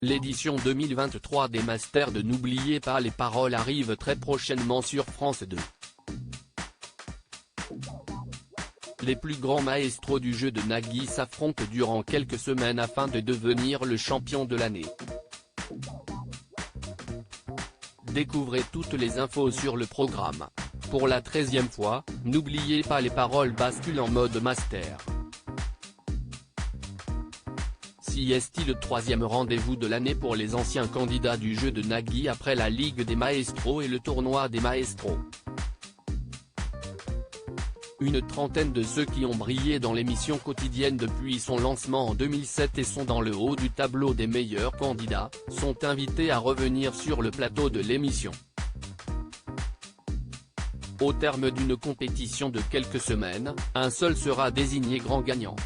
L'édition 2023 des Masters de N'oubliez pas les paroles arrive très prochainement sur France 2. Les plus grands maestros du jeu de Nagui s'affrontent durant quelques semaines afin de devenir le champion de l'année. Découvrez toutes les infos sur le programme. Pour la 13e fois, N'oubliez pas les paroles bascule en mode master. Si est le 3e rendez-vous de l'année pour les anciens candidats du jeu de Nagui après la Ligue des Maestros et le tournoi des Maestros. Une trentaine de ceux qui ont brillé dans l'émission quotidienne depuis son lancement en 2007 et sont dans le haut du tableau des meilleurs candidats, sont invités à revenir sur le plateau de l'émission. Au terme d'une compétition de quelques semaines, un seul sera désigné grand gagnant.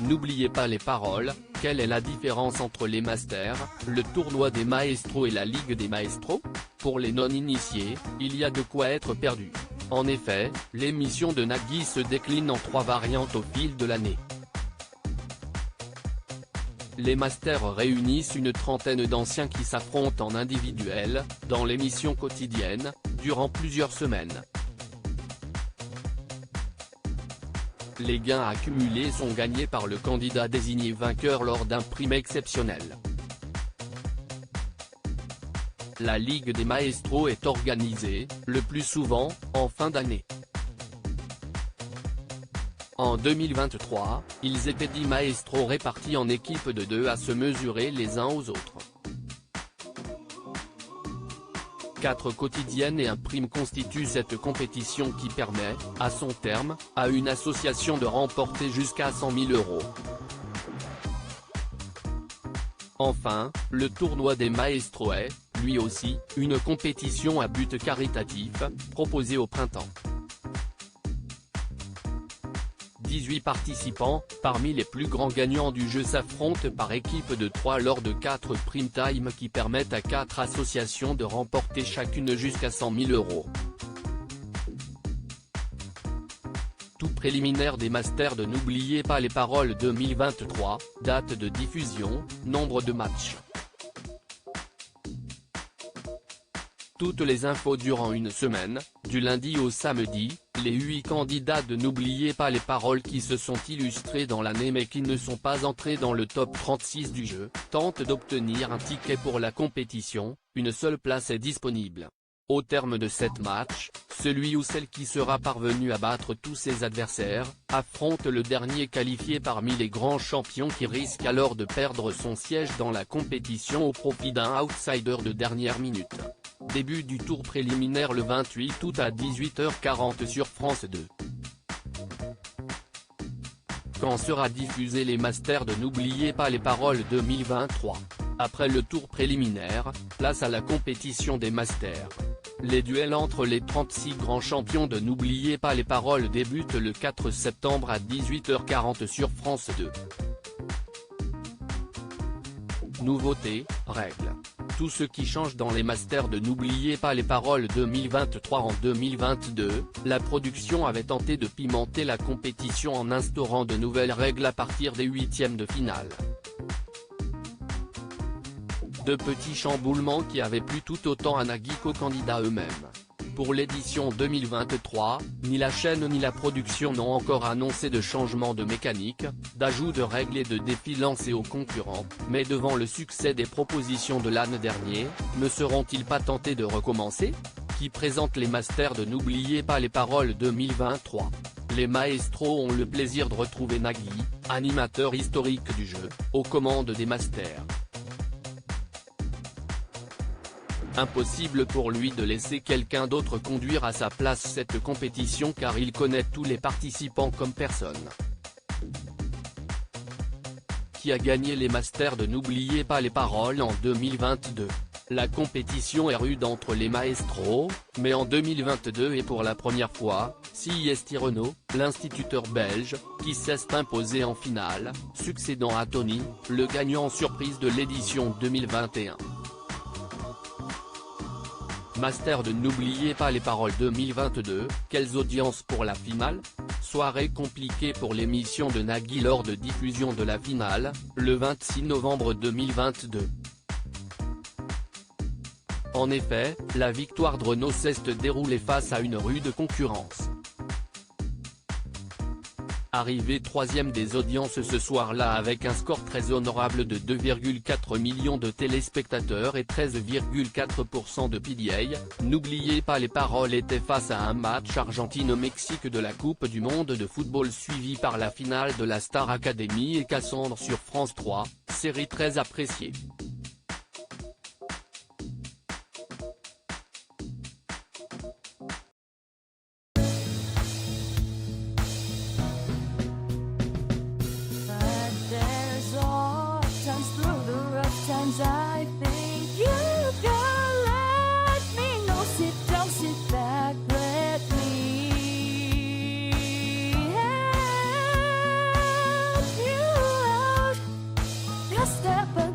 N'oubliez pas les paroles, quelle est la différence entre les Masters, le tournoi des Maestros et la Ligue des Maestros? Pour les non-initiés, il y a de quoi être perdu. En effet, l'émission de Nagui se décline en 3 variantes au fil de l'année. Les Masters réunissent une trentaine d'anciens qui s'affrontent en individuel, dans l'émission quotidienne, durant plusieurs semaines. Les gains accumulés sont gagnés par le candidat désigné vainqueur lors d'un prime exceptionnel. La Ligue des Maestros est organisée, le plus souvent, en fin d'année. En 2023, ils étaient 10 maestros répartis en équipes de 2 à se mesurer les uns aux autres. 4 quotidiennes et un prime constituent cette compétition qui permet, à son terme, à une association de remporter jusqu'à 100 000 €. Enfin, le tournoi des Maestros est, lui aussi, une compétition à but caritatif, proposée au printemps. 18 participants, parmi les plus grands gagnants du jeu s'affrontent par équipe de 3 lors de 4 prime time qui permettent à 4 associations de remporter chacune jusqu'à 100 000 €. Tout préliminaire des Masters de N'oubliez pas les paroles 2023, date de diffusion, nombre de matchs. Toutes les infos durant une semaine, du lundi au samedi, les 8 candidats de N'oubliez pas les paroles qui se sont illustrés dans l'année mais qui ne sont pas entrés dans le top 36 du jeu, tentent d'obtenir un ticket pour la compétition, une seule place est disponible. Au terme de 7 matchs, celui ou celle qui sera parvenu à battre tous ses adversaires, affronte le dernier qualifié parmi les grands champions qui risque alors de perdre son siège dans la compétition au profit d'un outsider de dernière minute. Début du tour préliminaire le 28 août à 18h40 sur France 2. Quand sera diffusé les Masters de N'oubliez pas les paroles 2023? Après le tour préliminaire, place à la compétition des Masters. Les duels entre les 36 grands champions de N'oubliez pas les paroles débutent le 4 septembre à 18h40 sur France 2. Nouveautés, règles. Tout ce qui change dans les Masters de N'oubliez pas les paroles 2023. En 2022, la production avait tenté de pimenter la compétition en instaurant de nouvelles règles à partir des 8e de finale. De petits chamboulements qui avaient plu tout autant à Nagui qu'aux candidats eux-mêmes. Pour l'édition 2023, ni la chaîne ni la production n'ont encore annoncé de changement de mécanique, d'ajout de règles et de défis lancés aux concurrents, mais devant le succès des propositions de l'année dernier, ne seront-ils pas tentés de recommencer? Qui présente les Masters de N'oubliez pas les paroles 2023. Les Maestros ont le plaisir de retrouver Nagui, animateur historique du jeu, aux commandes des Masters. Impossible pour lui de laisser quelqu'un d'autre conduire à sa place cette compétition car il connaît tous les participants comme personne. Qui a gagné les Masters de N'oubliez pas les paroles en 2022? La compétition est rude entre les Maestros, mais en 2022 et pour la première fois, c'est Renaud, l'instituteur belge, qui s'est imposé en finale, succédant à Tony, le gagnant surprise de l'édition 2021. Master de N'oubliez pas les paroles 2022, quelles audiences pour la finale? Soirée compliquée pour l'émission de Nagui lors de diffusion de la finale, le 26 novembre 2022. En effet, la victoire de Renaud s'est déroulée face à une rude concurrence. Arrivé troisième des audiences ce soir-là avec un score très honorable de 2,4 millions de téléspectateurs et 13,4% de PDA, N'oubliez pas les paroles était face à un match Argentine-Mexique de la Coupe du Monde de football suivi par la finale de la Star Academy et Cassandre sur France 3, série très appréciée. I think you can let me know. Sit down, sit back, let me help you out. Just step